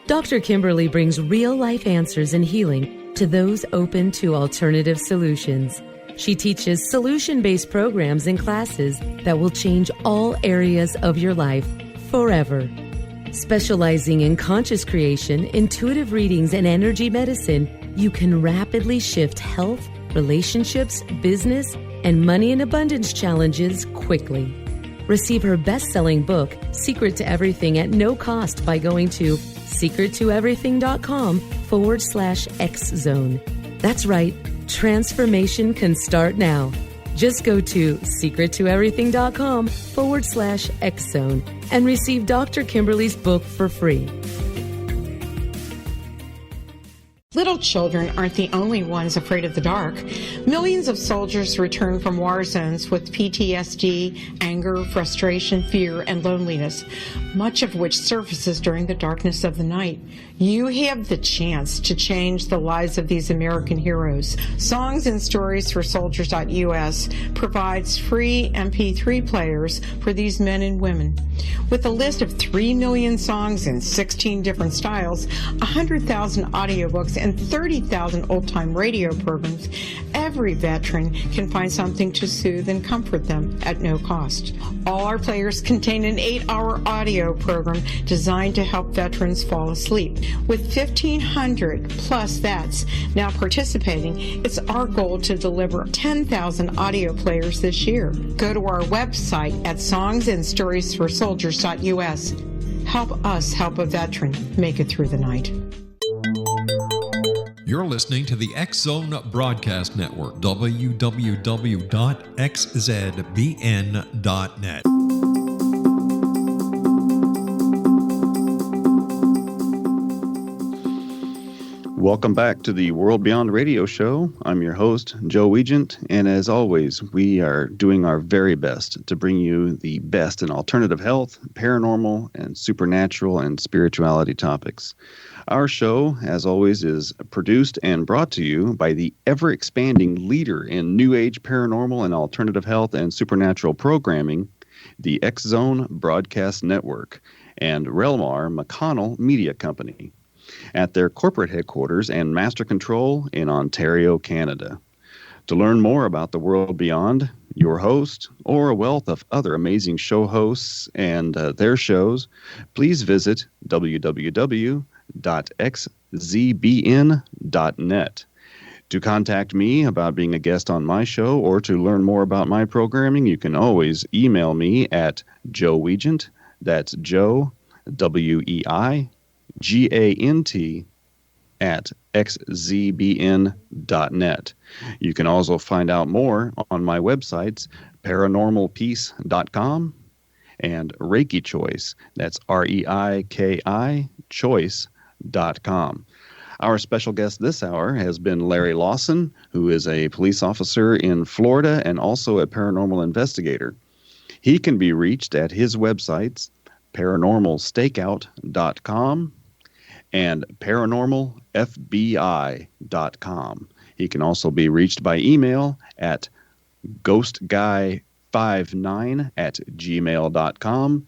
Dr. Kimberly brings real-life answers and healing to those open to alternative solutions. She teaches solution-based programs and classes that will change all areas of your life forever. Specializing in conscious creation, intuitive readings, and energy medicine, you can rapidly shift health, relationships, business, and money and abundance challenges quickly. Receive her best-selling book, Secret to Everything, at no cost by going to secrettoeverything.com/X-Zone. That's right, transformation can start now. Just go to secrettoeverything.com/X-Zone and receive Dr. Kimberly's book for free. Little children aren't the only ones afraid of the dark. Millions of soldiers return from war zones with PTSD, anger, frustration, fear, and loneliness, much of which surfaces during the darkness of the night. You have the chance to change the lives of these American heroes. Songs and Stories for Soldiers.us provides free MP3 players for these men and women. With a list of 3 million songs in 16 different styles, 100,000 audiobooks, and 30,000 old-time radio programs, every veteran can find something to soothe and comfort them at no cost. All our players contain an 8-hour audio program designed to help veterans fall asleep. With 1,500 plus vets now participating, it's our goal to deliver 10,000 audio players this year. Go to our website at songsandstoriesforsoldiers.us. Help us help a veteran make it through the night. You're listening to the X Zone Broadcast Network, www.xzbn.net. Welcome back to the World Beyond Radio Show. I'm your host, Joe Weigant, and as always, we are doing our very best to bring you the best in alternative health, paranormal, and supernatural and spirituality topics. Our show, as always, is produced and brought to you by the ever-expanding leader in New Age paranormal and alternative health and supernatural programming, the X Zone Broadcast Network, and Relmar McConnell Media Company, at their corporate headquarters and master control in Ontario, Canada. To learn more about the world beyond, your host, or a wealth of other amazing show hosts and their shows, please visit www.xzbn.net. To contact me about being a guest on my show or to learn more about my programming, you can always email me at Joe Weigant, that's Joe, WEIGANT, at xzbn.net. You can also find out more on my websites, paranormalpeace.com and Reiki Choice, that's REIKI choice.com. Our special guest this hour has been Larry Lawson, who is a police officer in Florida and also a paranormal investigator. He can be reached at his websites, paranormalstakeout.com and paranormalfbi.com. He can also be reached by email at ghostguy59@gmail.com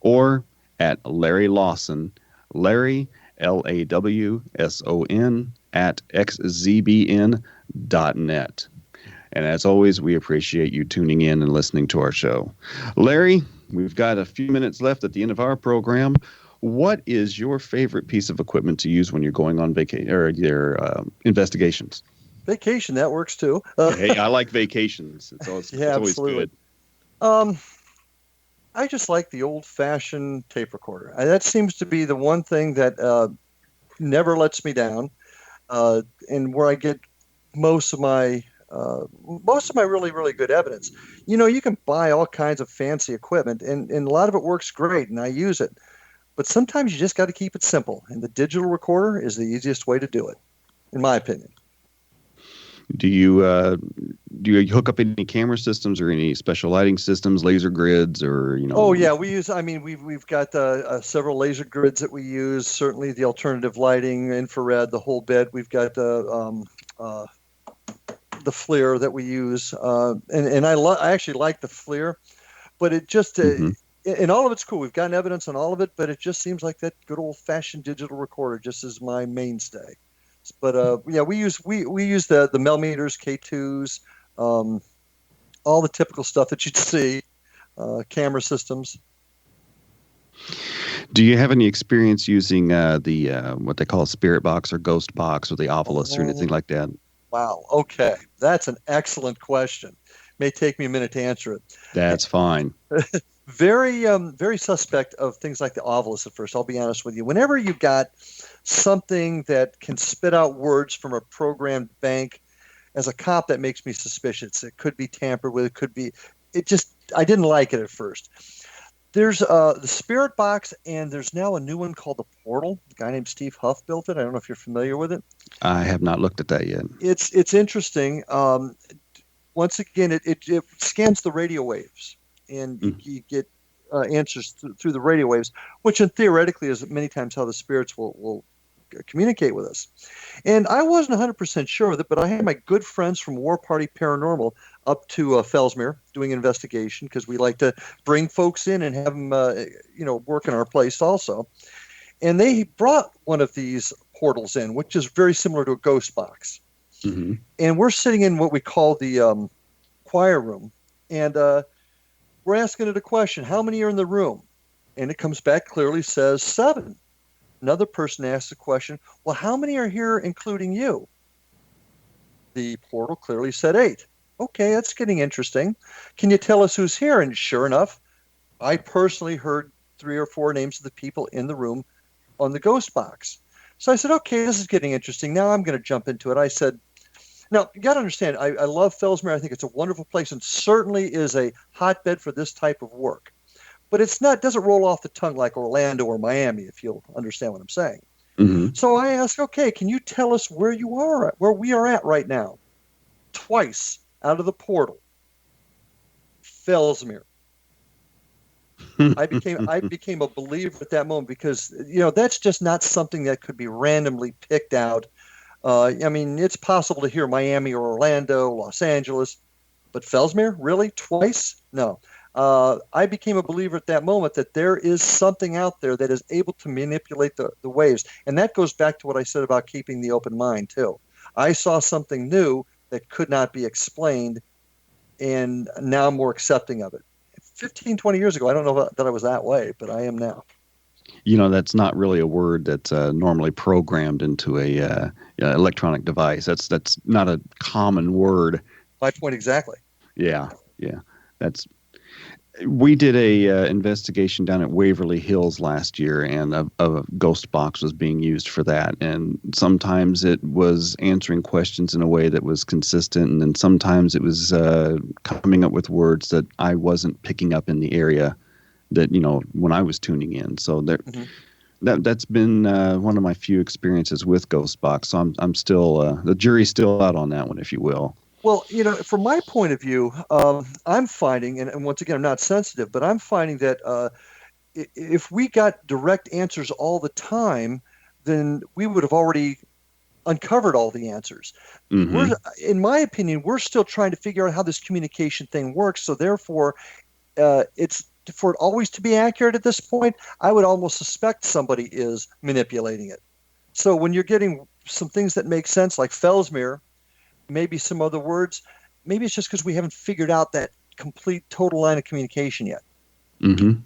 or at Larry Lawson, Larry, LAWSON, @xzbn.net. And as always, we appreciate you tuning in and listening to our show. Larry, we've got a few minutes left at the end of our program. What is your favorite piece of equipment to use when you're going on vacation or your investigations? Vacation, that works too. Hey, I like vacations. It's always absolutely good. I just like the old-fashioned tape recorder. That seems to be the one thing that never lets me down, and where I get most of my really, really good evidence. You know, you can buy all kinds of fancy equipment, and a lot of it works great, and I use it. But sometimes you just got to keep it simple, and the digital recorder is the easiest way to do it, in my opinion. Do you hook up any camera systems or any special lighting systems, laser grids, or Oh yeah, we use. I mean, we've got several laser grids that we use. Certainly, the alternative lighting, infrared, the whole bit. We've got the FLIR that we use, and I actually like the FLIR, but it just and all of it's cool. We've gotten evidence on all of it, but it just seems like that good old fashioned digital recorder just is my mainstay. But yeah, we use the millimeters, K2s, all the typical stuff that you'd see, camera systems. Do you have any experience using the what they call a spirit box or ghost box or the Ovilus or anything like that? Wow. Okay, that's an excellent question. May take me a minute to answer it. That's fine. Very suspect of things like the Ovilus at first. I'll be honest with you. Whenever you got something that can spit out words from a programmed bank, as a cop, that makes me suspicious. It could be tampered with. It could be. I didn't like it at first. There's the Spirit Box, and there's now a new one called the Portal. A guy named Steve Huff built it. I don't know if you're familiar with it. I have not looked at that yet. It's interesting. Once again, it scans the radio waves, and you get answers through the radio waves, which theoretically is many times how the spirits will communicate with us. And I wasn't 100% sure of it, but I had my good friends from War Party Paranormal up to Fellsmere doing investigation, because we like to bring folks in and have them work in our place also. And they brought one of these portals in, which is very similar to a ghost box. Mm-hmm. And we're sitting in what we call the choir room, and we're asking it a question: how many are in the room? And it comes back clearly says 7. Another person asks the question, well, how many are here including you? The portal clearly said 8. Okay, that's getting interesting. Can you tell us who's here? And sure enough, I personally heard 3 or 4 names of the people in the room on the ghost box. So I said, okay, this is getting interesting. Now I'm going to jump into it. I said, now, you got to understand, I love Fellsmere. I think it's a wonderful place and certainly is a hotbed for this type of work. But doesn't roll off the tongue like Orlando or Miami, if you'll understand what I'm saying. Mm-hmm. So I asked, okay, can you tell us where we are at right now? Twice out of the portal. Fellsmere. I became a believer at that moment, because that's just not something that could be randomly picked out. I mean, it's possible to hear Miami or Orlando, Los Angeles, but Fellsmere, really? Twice? No. I became a believer at that moment that there is something out there that is able to manipulate the waves. And that goes back to what I said about keeping the open mind, too. I saw something new that could not be explained, and now I'm more accepting of it. 15, 20 years ago, I don't know that I was that way, but I am now. That's not really a word that's normally programmed into a electronic device. That's not a common word. My point exactly. Yeah. We did a investigation down at Waverly Hills last year, and a ghost box was being used for that. And sometimes it was answering questions in a way that was consistent, and then sometimes it was coming up with words that I wasn't picking up in the area that when I was tuning in. So That's been one of my few experiences with Ghostbox. So I'm still the jury's still out on that one, if you will. Well, from my point of view, I'm finding, and once again, I'm not sensitive, but I'm finding that if we got direct answers all the time, then we would have already uncovered all the answers. Mm-hmm. In my opinion, we're still trying to figure out how this communication thing works. So therefore, it's for it always to be accurate at this point, I would almost suspect somebody is manipulating it. So when you're getting some things that make sense, like Fellsmere, maybe some other words, maybe it's just because we haven't figured out that complete total line of communication yet. Mm-hmm.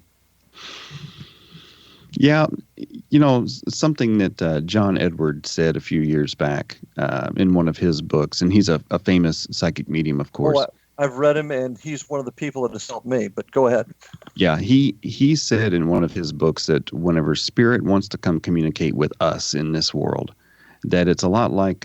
Yeah, something that John Edward said a few years back in one of his books, and he's a famous psychic medium, of course. Oh, I've read him, and he's one of the people that has helped me, but go ahead. Yeah, he said in one of his books that whenever spirit wants to come communicate with us in this world, that it's a lot like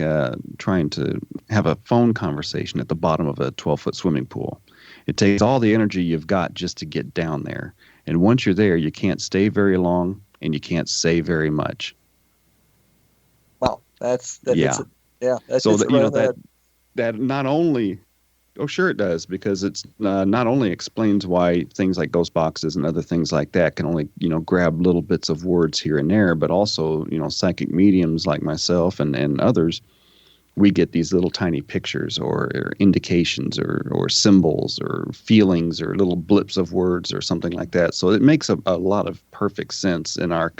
trying to have a phone conversation at the bottom of a 12-foot swimming pool. It takes all the energy you've got just to get down there. And once you're there, you can't stay very long and you can't say very much. Wow, that's yeah. That's so that not only, oh sure it does, because it's not only explains why things like ghost boxes and other things like that can only grab little bits of words here and there, but also psychic mediums like myself and others, we get these little tiny pictures or indications or symbols or feelings or little blips of words or something like that. So it makes a lot of perfect sense in our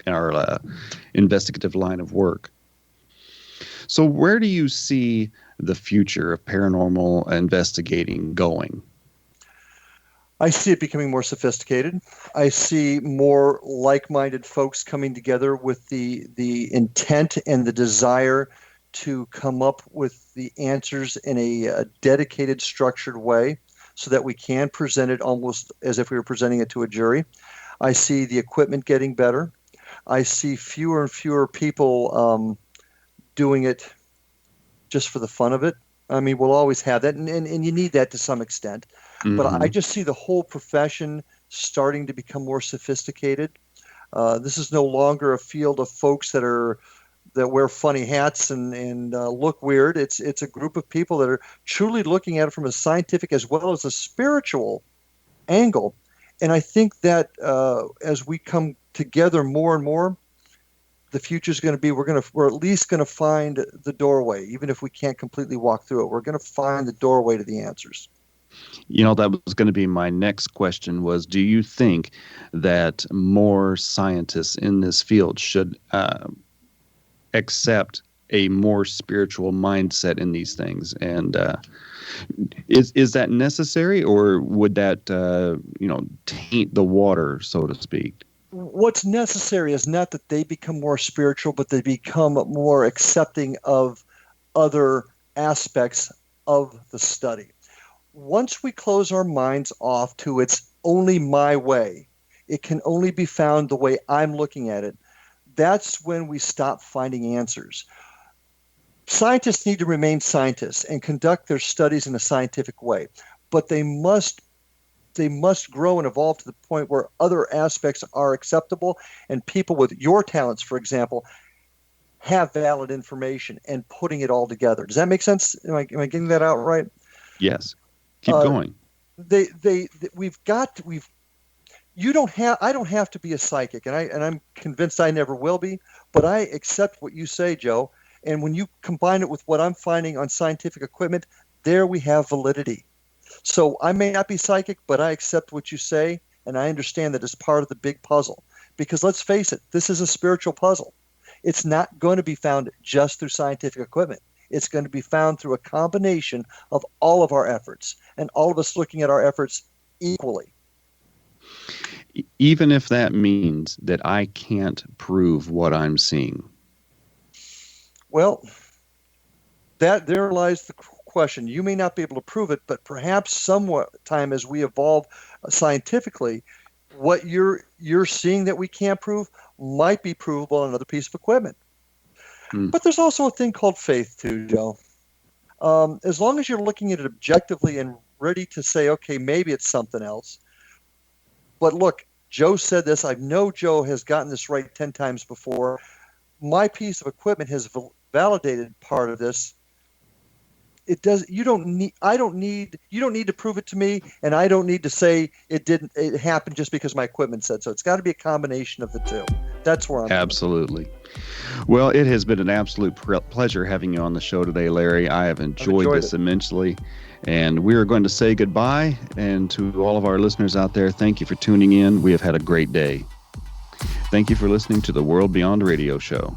investigative line of work. So where do you see the future of paranormal investigating going? I see it becoming more sophisticated. I see more like-minded folks coming together with the intent and the desire to come up with the answers in a dedicated, structured way so that we can present it almost as if we were presenting it to a jury. I see the equipment getting better. I see fewer and fewer people doing it just for the fun of it. I mean, we'll always have that, and you need that to some extent. Mm-hmm. But I just see the whole profession starting to become more sophisticated. This is no longer a field of folks that wear funny hats and look weird. It's a group of people that are truly looking at it from a scientific as well as a spiritual angle. And I think that as we come together more and more, the future is going to be we're at least going to find the doorway, even if we can't completely walk through it. We're going to find the doorway to the answers. That was going to be my next question was, do you think that more scientists in this field should accept a more spiritual mindset in these things? And is that necessary, or would that taint the water, so to speak? What's necessary is not that they become more spiritual, but they become more accepting of other aspects of the study. Once we close our minds off to it's only my way, it can only be found the way I'm looking at it, that's when we stop finding answers. Scientists need to remain scientists and conduct their studies in a scientific way, but they must grow and evolve to the point where other aspects are acceptable, and people with your talents, for example, have valid information and putting it all together. Does that make sense? Am I getting that out right? Yes. Keep going. I don't have to be a psychic, and I'm convinced I never will be, but I accept what you say, Joe. And when you combine it with what I'm finding on scientific equipment, there we have validity. So I may not be psychic, but I accept what you say, and I understand that it's part of the big puzzle. Because let's face it, this is a spiritual puzzle. It's not going to be found just through scientific equipment. It's going to be found through a combination of all of our efforts, and all of us looking at our efforts equally. Even if that means that I can't prove what I'm seeing. Well, there lies the question. You may not be able to prove it, but perhaps sometime as we evolve scientifically, what you're seeing that we can't prove might be provable on another piece of equipment. But there's also a thing called faith too, Joe. As long as you're looking at it objectively and ready to say, okay, maybe it's something else. But look, Joe said this. I know Joe has gotten this right 10 times before. My piece of equipment has validated part of this. It does. You don't need to prove it to me, and I don't need to say it happened just because my equipment said so. It's got to be a combination of the two. That's where I'm absolutely. Well, it has been an absolute pleasure having you on the show today, Larry. I have enjoyed this immensely. And we are going to say goodbye. And to all of our listeners out there, thank you for tuning in. We have had a great day. Thank you for listening to the World Beyond Radio Show.